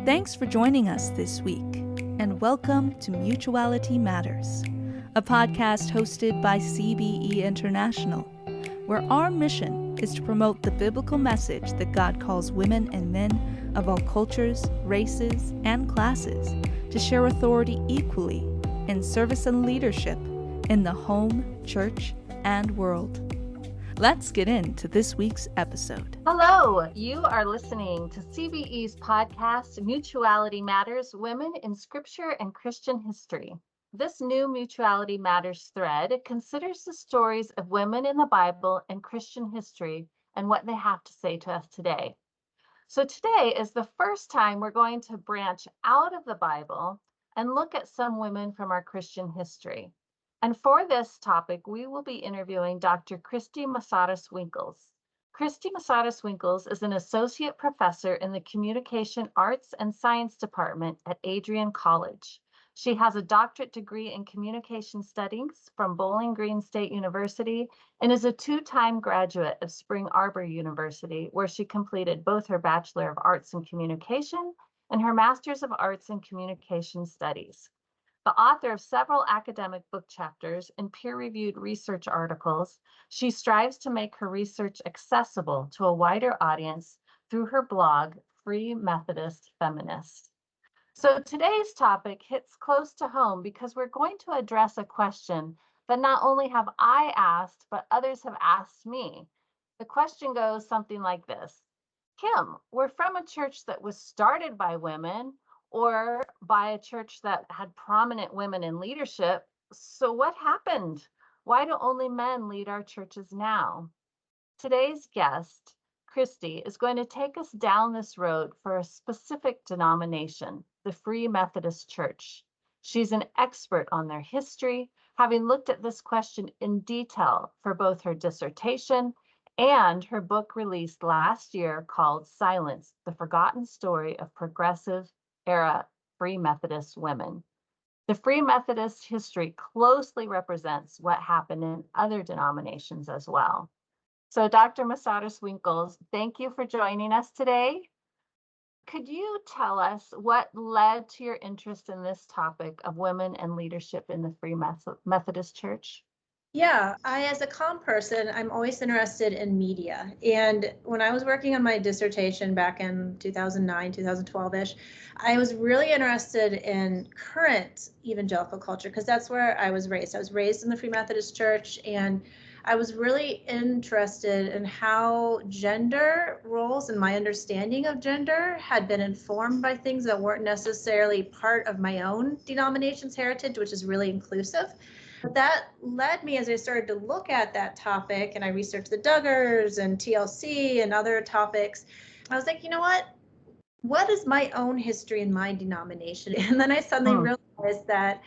Thanks for joining us this week, and welcome to Mutuality Matters, a podcast hosted by CBE International, where our mission is to promote the biblical message that God calls women and men of all cultures, races, and classes to share authority equally in service and leadership in the home, church, and world. Let's get into this week's episode. Hello, you are listening to CBE's podcast, Mutuality Matters, Women in Scripture and Christian History. This new Mutuality Matters thread considers the stories of women in the Bible and Christian history and what they have to say to us today. So today is the first time we're going to branch out of the Bible and look at some women from our Christian history. And for this topic, we will be interviewing Dr. Christy Mesaros-Winckles. Christy Mesaros-Winckles is an associate professor in the Communication Arts and Science Department at Adrian College. She has a doctorate degree in communication studies from Bowling Green State University and is a two-time graduate of Spring Arbor University, where she completed both her Bachelor of Arts in Communication and her Master's of Arts in Communication Studies. The author of several academic book chapters and peer-reviewed research articles, she strives to make her research accessible to a wider audience through her blog, Free Methodist Feminist. So today's topic hits close to home because we're going to address a question that not only have I asked, but others have asked me. The question goes something like this: Kim, we're from a church that was started by women, or by a church that had prominent women in leadership. So what happened? Why do only men lead our churches now? Today's guest, Christy, is going to take us down this road for a specific denomination, the Free Methodist Church. She's an expert on their history, having looked at this question in detail for both her dissertation and her book released last year called Silence, the Forgotten Story of Progressive Era Free Methodist Women. The Free Methodist history closely represents what happened in other denominations as well. So Dr. Mesaros-Winckles, thank you for joining us today. Could you tell us what led to your interest in this topic of women and leadership in the Free Methodist Church? Yeah, as a comm person, I'm always interested in media. And when I was working on my dissertation back in 2009, 2012-ish, I was really interested in current evangelical culture because that's where I was raised. I was raised in the Free Methodist Church, and I was really interested in how gender roles and my understanding of gender had been informed by things that weren't necessarily part of my own denomination's heritage, which is really inclusive. But that led me, as I started to look at that topic, and I researched the Duggars and TLC and other topics, I was like, you know what is my own history in my denomination? And then I suddenly realized that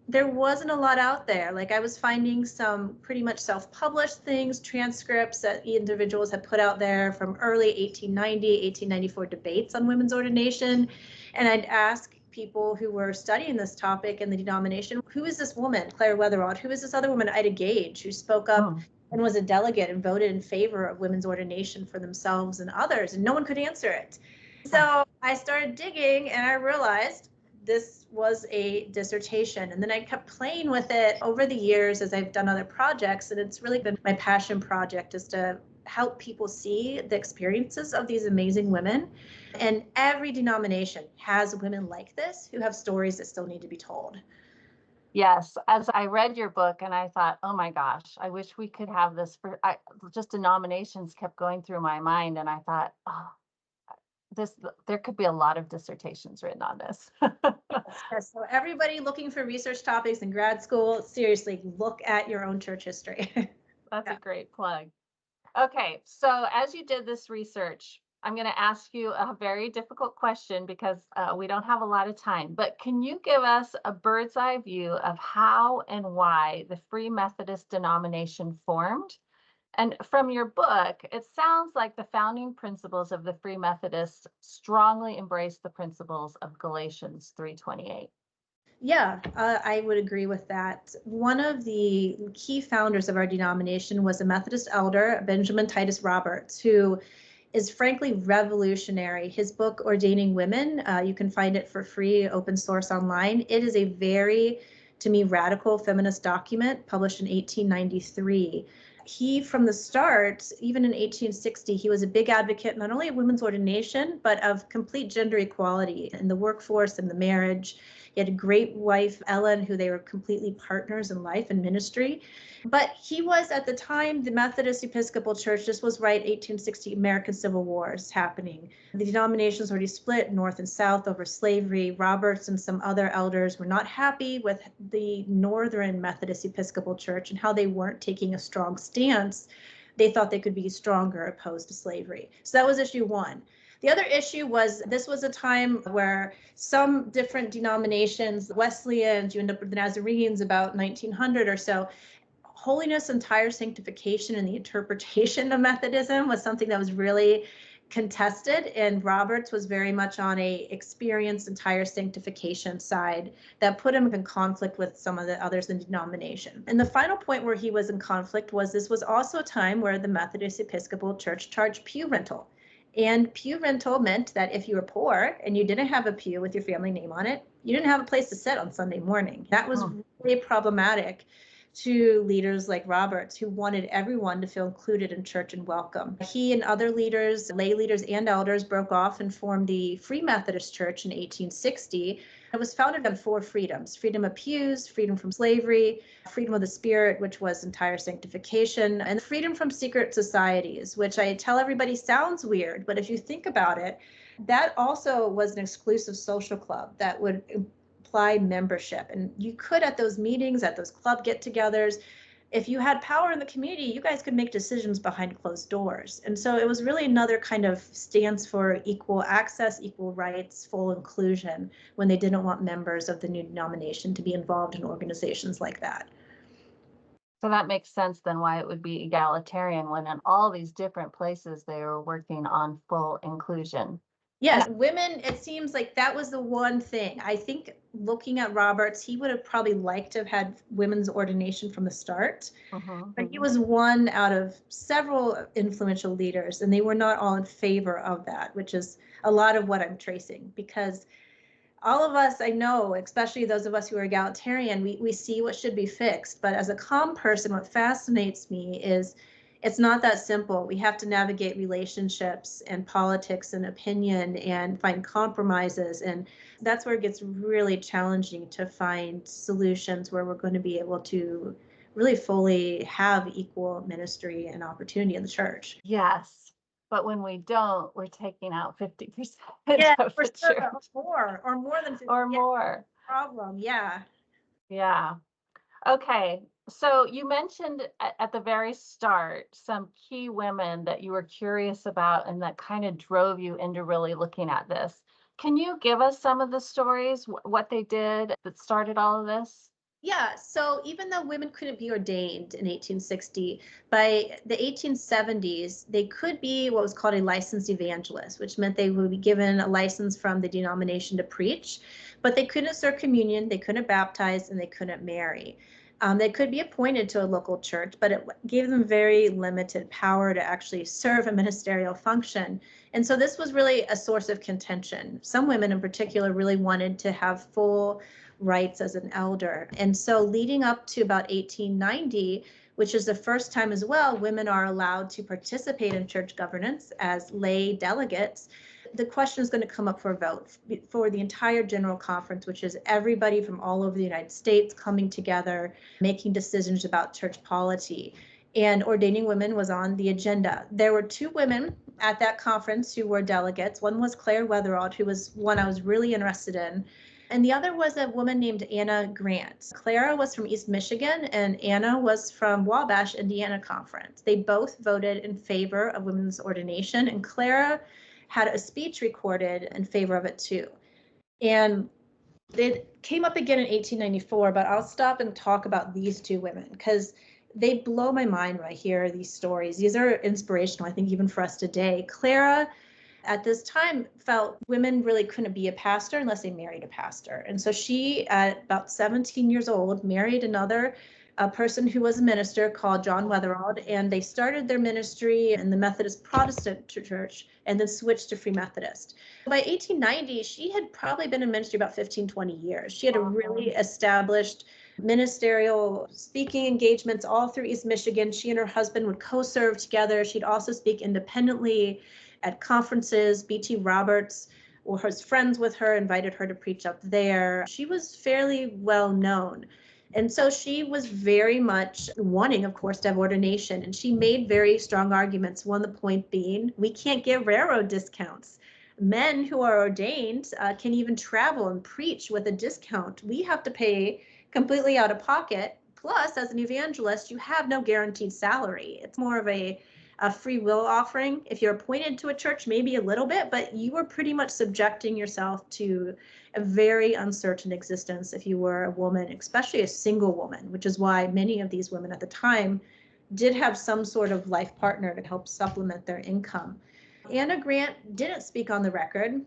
there wasn't a lot out there. Like, I was finding some pretty much self-published things, transcripts that individuals had put out there from early 1890, 1894 debates on women's ordination. And I'd ask people who were studying this topic in the denomination, who is this woman, Claire Weatherald? Who is this other woman, Ida Gage, who spoke up and was a delegate and voted in favor of women's ordination for themselves and others? And no one could answer it. So I started digging, and I realized this was a dissertation. And then I kept playing with it over the years as I've done other projects. And it's really been my passion project, is to help people see the experiences of these amazing women. And every denomination has women like this who have stories that still need to be told. Yes, as I read your book and I thought, oh my gosh, I wish we could have this for, just denominations kept going through my mind. And I thought, there could be a lot of dissertations written on this. Yes, so everybody looking for research topics in grad school, seriously, look at your own church history. That's a great plug. Okay, so as you did this research, I'm going to ask you a very difficult question because we don't have a lot of time, but can you give us a bird's eye view of how and why the Free Methodist denomination formed? And from your book, it sounds like the founding principles of the Free Methodists strongly embrace the principles of Galatians 3:28. Yeah, I would agree with that. One of the key founders of our denomination was a Methodist elder, Benjamin Titus Roberts, who is frankly revolutionary. His book, Ordaining Women, you can find it for free, open source online. It is a very, to me, radical feminist document published in 1893. He, from the start, even in 1860, he was a big advocate not only of women's ordination, but of complete gender equality in the workforce and the marriage. He had a great wife, Ellen, who they were completely partners in life and ministry. But he was, at the time, the Methodist Episcopal Church. This was right 1860, American Civil War is happening. The denominations already split north and south over slavery. Roberts and some other elders were not happy with the Northern Methodist Episcopal Church and how they weren't taking a strong stance. They thought they could be stronger opposed to slavery. So that was issue one. The other issue was this was a time where some different denominations, Wesleyans, you end up with the Nazarenes about 1900 or so, holiness, entire sanctification, and the interpretation of Methodism was something that was really contested, and Roberts was very much on a experienced entire sanctification side that put him in conflict with some of the others in the denomination. And the final point where he was in conflict was this was also a time where the Methodist Episcopal Church charged pew rental. And pew rental meant that if you were poor and you didn't have a pew with your family name on it, you didn't have a place to sit on Sunday morning. That was really problematic to leaders like Roberts, who wanted everyone to feel included in church and welcome. He and other leaders, lay leaders and elders, broke off and formed the Free Methodist Church in 1860. It was founded on 4 freedoms: freedom of pews, freedom from slavery, freedom of the spirit, which was entire sanctification, and freedom from secret societies, which I tell everybody sounds weird, but if you think about it, that also was an exclusive social club that would imply membership. And you could, at those meetings, at those club get-togethers, if you had power in the community, you guys could make decisions behind closed doors. And so it was really another kind of stance for equal access, equal rights, full inclusion, when they didn't want members of the new denomination to be involved in organizations like that. So that makes sense then why it would be egalitarian when in all these different places they were working on full inclusion. Yes, women, it seems like that was the one thing. I think looking at Roberts, he would have probably liked to have had women's ordination from the start, but he was one out of several influential leaders, and they were not all in favor of that, which is a lot of what I'm tracing, because all of us, I know, especially those of us who are egalitarian, we see what should be fixed. But as a calm person, what fascinates me is it's not that simple. We have to navigate relationships and politics and opinion and find compromises. And that's where it gets really challenging to find solutions where we're going to be able to really fully have equal ministry and opportunity in the church. Yes. But when we don't, we're taking out 50% of the church. Or more than 50%. Or more. Problem, yeah. Yeah. Okay. So you mentioned at the very start some key women that you were curious about and that kind of drove you into really looking at this. Can you give us some of the stories, what they did that started all of this? Yeah, so even though women couldn't be ordained in 1860, by the 1870s, they could be what was called a licensed evangelist, which meant they would be given a license from the denomination to preach, but they couldn't serve communion, they couldn't baptize, and they couldn't marry. They could be appointed to a local church, but it gave them very limited power to actually serve a ministerial function. And so this was really a source of contention. Some women in particular really wanted to have full rights as an elder. And so leading up to about 1890, which is the first time as well, women are allowed to participate in church governance as lay delegates. The question is going to come up for a vote for the entire General Conference, which is everybody from all over the United States coming together, making decisions about church polity. And ordaining women was on the agenda. There were 2 women at that conference who were delegates. One was Claire Weatherald, who was one I was really interested in. And the other was a woman named Anna Grant. Clara was from East Michigan, and Anna was from Wabash, Indiana Conference. They both voted in favor of women's ordination, and Clara had a speech recorded in favor of it too. And it came up again in 1894, but I'll stop and talk about these 2 women because they blow my mind when I hear these stories. These are inspirational, I think, even for us today. Clara, at this time, felt women really couldn't be a pastor unless they married a pastor. And so she, at about 17 years old, married another a person who was a minister called John Wetherald, and they started their ministry in the Methodist Protestant Church and then switched to Free Methodist. By 1890, she had probably been in ministry about 15, 20 years. She had a really established ministerial speaking engagements all through East Michigan. She and her husband would co-serve together. She'd also speak independently at conferences. B.T. Roberts was friends with her, invited her to preach up there. She was fairly well known. And so she was very much wanting, of course, to have ordination. And she made very strong arguments. One, the point being, we can't get railroad discounts. Men who are ordained can even travel and preach with a discount. We have to pay completely out of pocket. Plus, as an evangelist, you have no guaranteed salary. It's more of a free will offering. If you're appointed to a church, maybe a little bit, but you are pretty much subjecting yourself to a very uncertain existence if you were a woman, especially a single woman, which is why many of these women at the time did have some sort of life partner to help supplement their income. Anna Grant didn't speak on the record.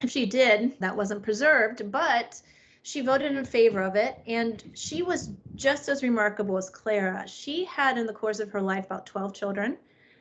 If she did, that wasn't preserved, but she voted in favor of it, and she was just as remarkable as Clara. She had, in the course of her life, about 12 children.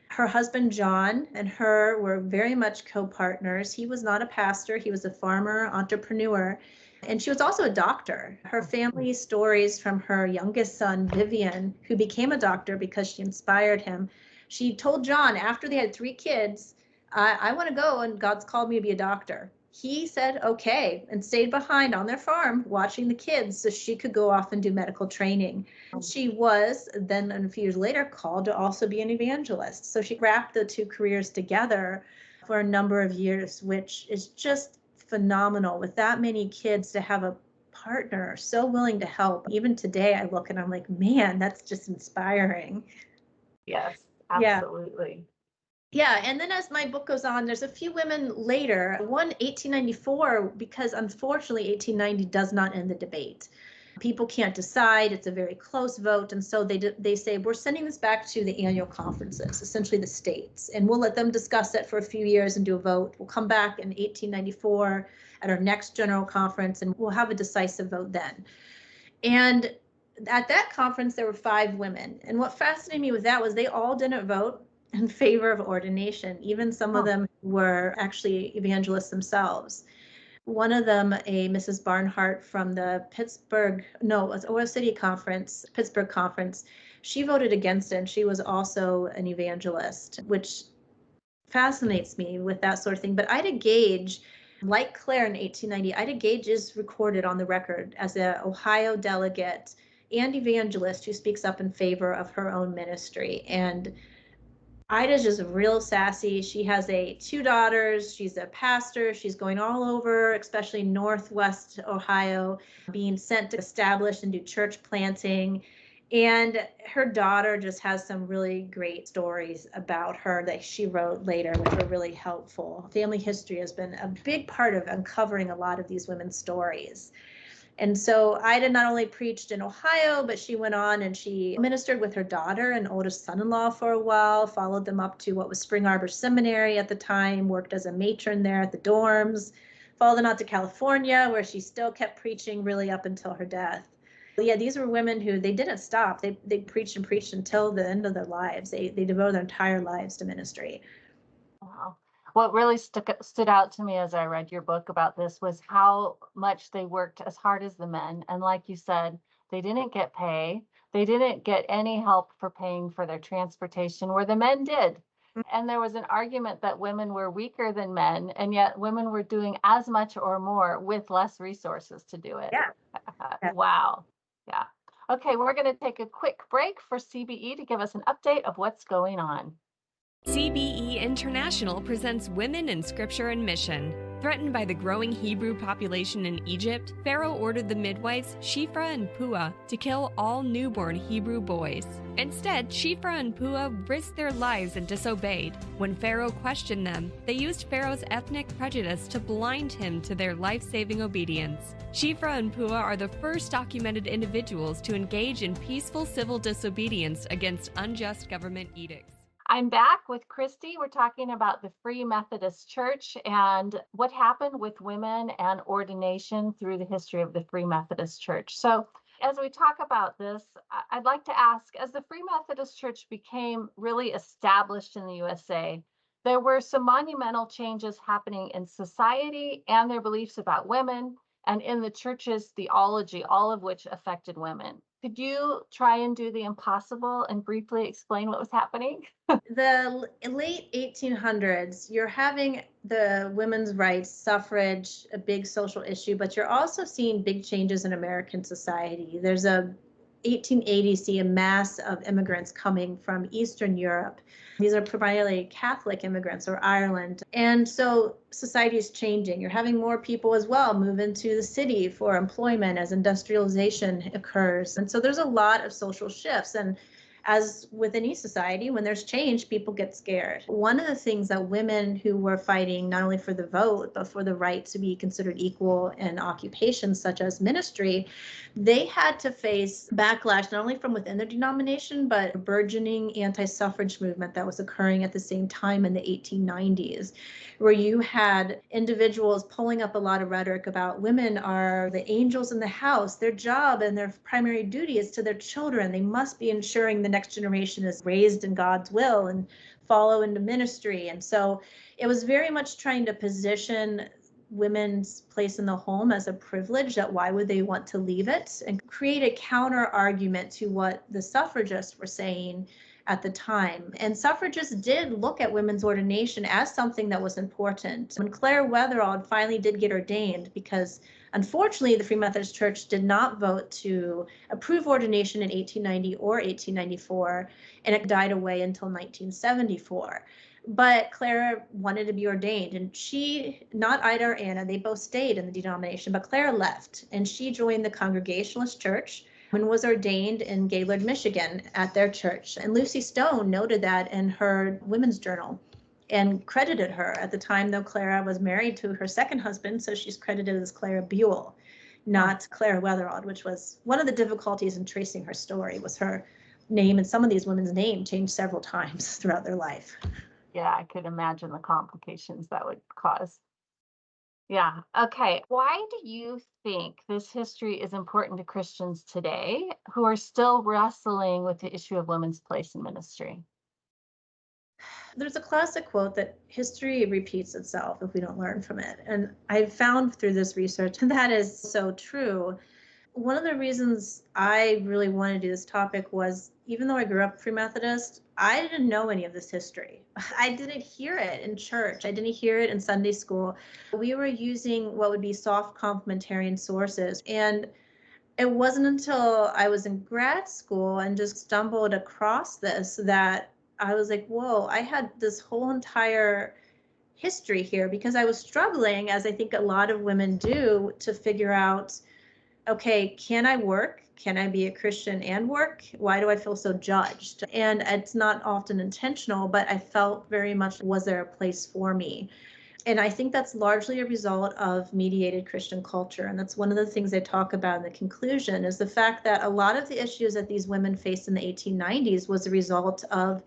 Her husband, John, and her were very much co-partners. He was not a pastor. He was a farmer, entrepreneur, and she was also a doctor. Her family stories from her youngest son, Vivian, who became a doctor because she inspired him. She told John, after they had 3 kids, I want to go, and God's called me to be a doctor. He said, okay, and stayed behind on their farm watching the kids so she could go off and do medical training. She was then, a few years later, called to also be an evangelist. So she wrapped the 2 careers together for a number of years, which is just phenomenal. With that many kids, to have a partner so willing to help. Even today, I look and I'm like, man, that's just inspiring. Yes, absolutely. Yeah, and then as my book goes on, there's a few women later, one 1894, because unfortunately 1890 does not end the debate. People can't decide, it's a very close vote, and so they say, we're sending this back to the annual conferences, essentially the states, and we'll let them discuss it for a few years and do a vote. We'll come back in 1894 at our next general conference, and we'll have a decisive vote then. And at that conference, there were 5 women, and what fascinated me with that was they all didn't vote in favor of ordination. Even some of them were actually evangelists themselves. One of them, a Mrs. Barnhart from the Pittsburgh conference, she voted against it, and she was also an evangelist, which fascinates me with that sort of thing. But Ida Gage, like Claire in 1890, Ida Gage is recorded on the record as an Ohio delegate and evangelist who speaks up in favor of her own ministry. And Ida's just real sassy. She has 2 daughters. She's a pastor. She's going all over, especially Northwest Ohio, being sent to establish and do church planting. And her daughter just has some really great stories about her that she wrote later, which were really helpful. Family history has been a big part of uncovering a lot of these women's stories. And so Ida not only preached in Ohio, but she went on and she ministered with her daughter and oldest son-in-law for a while, followed them up to what was Spring Arbor Seminary at the time, worked as a matron there at the dorms, followed them out to California, where she still kept preaching really up until her death. But yeah, these were women who they didn't stop. They preached and preached until the end of their lives. They devoted their entire lives to ministry. Wow. What really stood out to me as I read your book about this was how much they worked as hard as the men. And like you said, they didn't get pay. They didn't get any help for paying for their transportation, where the men did. And there was an argument that women were weaker than men, and yet women were doing as much or more with less resources to do it. Yeah. Wow. Yeah. Okay, we're going to take a quick break for CBE to give us an update of what's going on. CBE International presents Women in Scripture and Mission. Threatened by the growing Hebrew population in Egypt, Pharaoh ordered the midwives Shiphrah and Puah to kill all newborn Hebrew boys. Instead, Shiphrah and Puah risked their lives and disobeyed. When Pharaoh questioned them, they used Pharaoh's ethnic prejudice to blind him to their life-saving obedience. Shiphrah and Puah are the first documented individuals to engage in peaceful civil disobedience against unjust government edicts. I'm back with Christy. We're talking about the Free Methodist Church and what happened with women and ordination through the history of the Free Methodist Church. So as we talk about this, I'd like to ask, as the Free Methodist Church became really established in the USA, there were some monumental changes happening in society and their beliefs about women, and in the church's theology, all of which affected women. Could you try and do the impossible and briefly explain what was happening? The late 1800s, you're having the women's rights, suffrage, a big social issue, but you're also seeing big changes in American society. There's a 1880s, see a mass of immigrants coming from Eastern Europe. These are primarily Catholic immigrants or Ireland. And so society is changing. You're having more people as well move into the city for employment as industrialization occurs. And so there's a lot of social shifts. And as with any society, when there's change, people get scared. One of the things that women who were fighting not only for the vote, but for the right to be considered equal in occupations such as ministry, they had to face backlash not only from within their denomination, but a burgeoning anti-suffrage movement that was occurring at the same time in the 1890s, where you had individuals pulling up a lot of rhetoric about women are the angels in the house. Their job and their primary duty is to their children. They must be ensuring the next generation is raised in God's will and follow into ministry. And so it was very much trying to position women's place in the home as a privilege, that why would they want to leave it, and create a counter argument to what the suffragists were saying at the time. And suffragists did look at women's ordination as something that was important. When Claire Weatherald finally did get ordained, because unfortunately the Free Methodist Church did not vote to approve ordination in 1890 or 1894, and it died away until 1974. But Clara wanted to be ordained, and she, not Ida or Anna, they both stayed in the denomination, but Clara left, and she joined the Congregationalist Church and was ordained in Gaylord, Michigan at their church. And Lucy Stone noted that in her women's journal and credited her at the time, though Clara was married to her second husband, so she's credited as Clara Buell, not Clara Weatherald, which was one of the difficulties in tracing her story, was her name, and some of these women's names changed several times throughout their life. Yeah, I could imagine the complications that would cause. Yeah. Okay. Why do you think this history is important to Christians today who are still wrestling with the issue of women's place in ministry? There's a classic quote that history repeats itself if we don't learn from it. And I've found through this research that is so true. One of the reasons I really wanted to do this topic was, even though I grew up Free Methodist, I didn't know any of this history. I didn't hear it in church. I didn't hear it in Sunday school. We were using what would be soft complementarian sources. And it wasn't until I was in grad school and just stumbled across this that I was like, whoa, I had this whole entire history here, because I was struggling, as I think a lot of women do, to figure out, okay, can I work? Can I be a Christian and work? Why do I feel so judged? And it's not often intentional, but I felt very much, was there a place for me? And I think that's largely a result of mediated Christian culture. And that's one of the things I talk about in the conclusion, is the fact that a lot of the issues that these women faced in the 1890s was a result of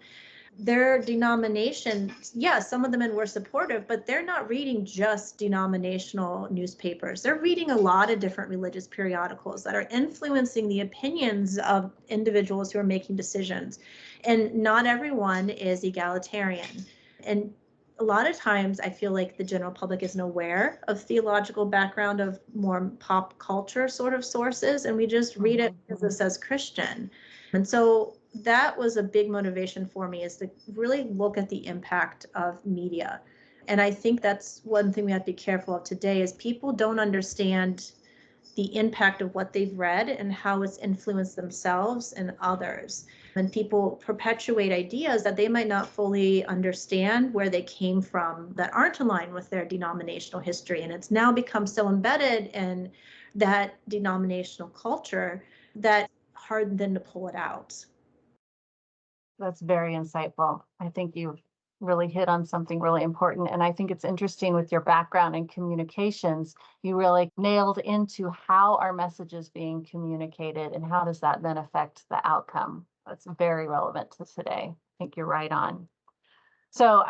their denomination. Yeah, some of the men were supportive, but they're not reading just denominational newspapers. They're reading a lot of different religious periodicals that are influencing the opinions of individuals who are making decisions. And not everyone is egalitarian. And a lot of times I feel like the general public isn't aware of theological background of more pop culture sort of sources, and we just read it because it says Christian. And so that was a big motivation for me, is to really look at the impact of media. And I think that's one thing we have to be careful of today, is people don't understand the impact of what they've read and how it's influenced themselves and others. And people perpetuate ideas that they might not fully understand where they came from, that aren't aligned with their denominational history. And it's now become so embedded in that denominational culture that it's hard then to pull it out. That's very insightful. I think you've really hit on something really important. And I think it's interesting, with your background in communications, you really nailed into how our message is being communicated and how does that then affect the outcome. That's very relevant to today. I think you're right on. So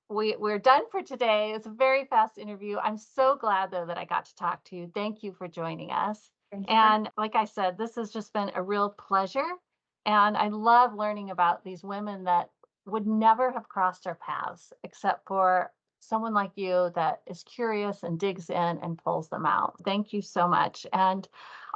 we're done for today. It's a very fast interview. I'm so glad, though, that I got to talk to you. Thank you for joining us. And like I said, this has just been a real pleasure. And I love learning about these women that would never have crossed our paths except for someone like you that is curious and digs in and pulls them out. Thank you so much. And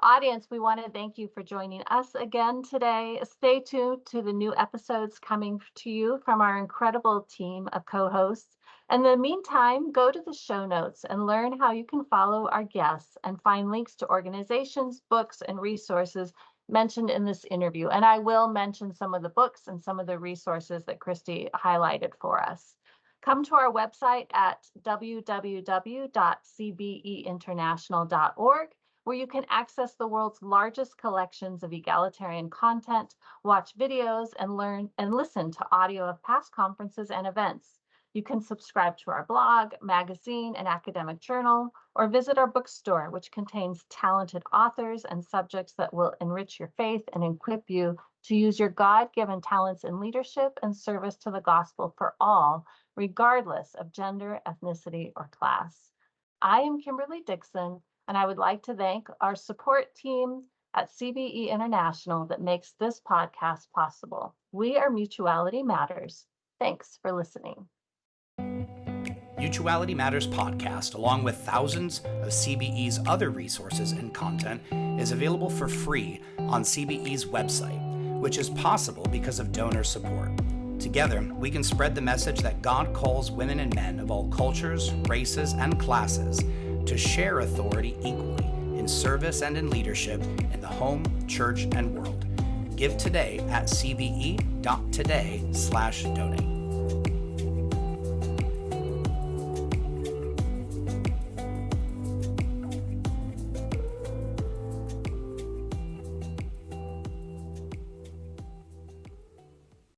audience, we want to thank you for joining us again today. Stay tuned to the new episodes coming to you from our incredible team of co-hosts. In the meantime, go to the show notes and learn how you can follow our guests and find links to organizations, books, and resources mentioned in this interview. And I will mention some of the books and some of the resources that Christy highlighted for us. Come to our website at www.cbeinternational.org, where you can access the world's largest collections of egalitarian content, watch videos, and learn and listen to audio of past conferences and events. You can subscribe to our blog, magazine, and academic journal, or visit our bookstore, which contains talented authors and subjects that will enrich your faith and equip you to use your God-given talents in leadership and service to the gospel for all, regardless of gender, ethnicity, or class. I am Kimberly Dixon, and I would like to thank our support team at CBE International that makes this podcast possible. We are Mutuality Matters. Thanks for listening. Mutuality Matters podcast, along with thousands of CBE's other resources and content, is available for free on CBE's website, which is possible because of donor support. Together, we can spread the message that God calls women and men of all cultures, races, and classes to share authority equally in service and in leadership in the home, church, and world. Give today at cbe.today/donate.